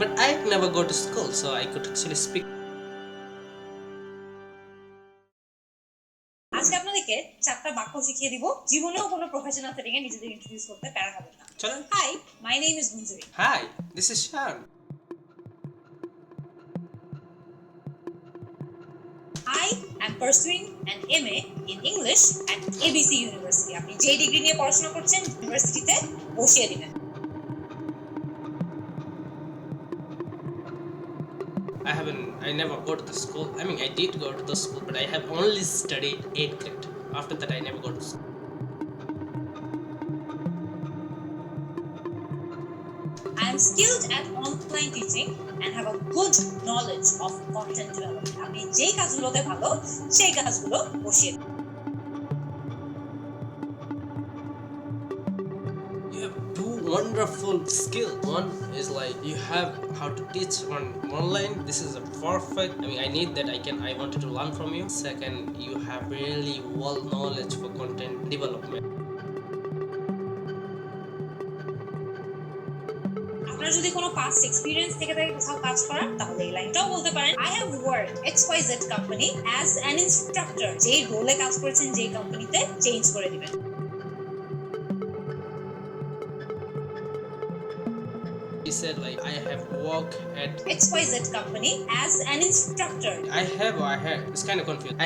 But I never go to school, so I could actually speak. আজকে আপনাদেরকে চারটা বাক্য শিখিয়ে দিব জীবনেও কোনো প্রফেশনাল সেটিং এ নিজেদের ইন্ট্রোডিউস করতে প্যারা খাবেন না। চলেন। হাই, মাই নেম ইজ মিnsই। Hi, this is Shan. I am pursuing an MA in English at ABC University. আপনি যে ডিগ্রি নিয়ে পড়াশোনা করছেন ইউনিভার্সিটিতে বসিয়ে দিবেন। I never go to the school. I mean, I did go to the school, but I have only studied 8th grade. After that, I never go to school. I am skilled at online teaching and have a good knowledge of content development. আপনি যেই কাজগুলোতে ভালো সেই কাজগুলো বসিয়ে দিন। You have two wonderful skills. One is like you have how to teach on online. This is a perfect. I mean, I need that. I wanted to learn from you. Second, you have really well knowledge for content development. আপনার যদি কোনো past experience থেকে থাকে কোথাও কাজ করার তাহলে এই লাইনটাও বলতে পারেন। I have worked XYZ company as an instructor. যেই রোলে কাজ করেছেন যেই কোম্পানিতে চেঞ্জ করে দিবেন। He said like I have worked at XYZ company as an instructor. I had. It's kind of confused.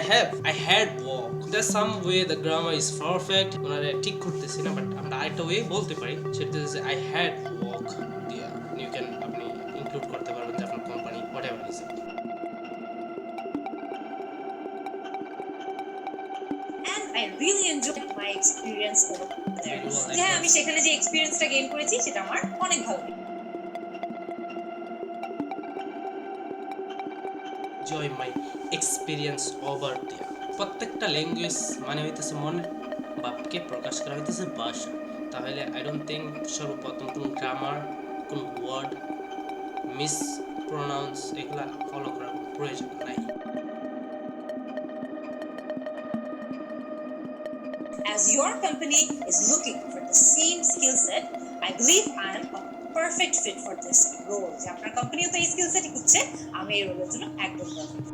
I had work. There's some way the grammar is perfect. ওনারা ঠিক করতেছি না, বাট আমরা আরেকটা ওয়ে বলতে পারি, সেটা হচ্ছে I had work there. You can আপনি ইনক্লুড করতে পারবেন যে আপনার company whatever is it. And I really enjoyed my experience over there. Well, হ্যাঁ, আমি সেখানে যে এক্সপেরিয়েন্সটা গেইন করেছি সেটা আমার অনেক ভালো লেগেছে। Enjoy my experience over there. প্রত্যেকটা ল্যাঙ্গুয়েজ মানে হইতেছে মনের ভাবকে প্রকাশ করা হইতেছে ভাষা। তাহলে আই ডোন্ট থিঙ্ক সর্বপ্রথম কোনো গ্রামার, কোনো ওয়ার্ড মিস প্রোনাউন্স এগুলা ফলো করার প্রয়োজন নাই। As your company is looking for the same skill set, I believe I am a perfect fit for this role. যে আপনার কোম্পানিও তো এই স্কিল সেটই খুঁজছে, আমি এই রোলের জন্য একদম পারফেক্ট।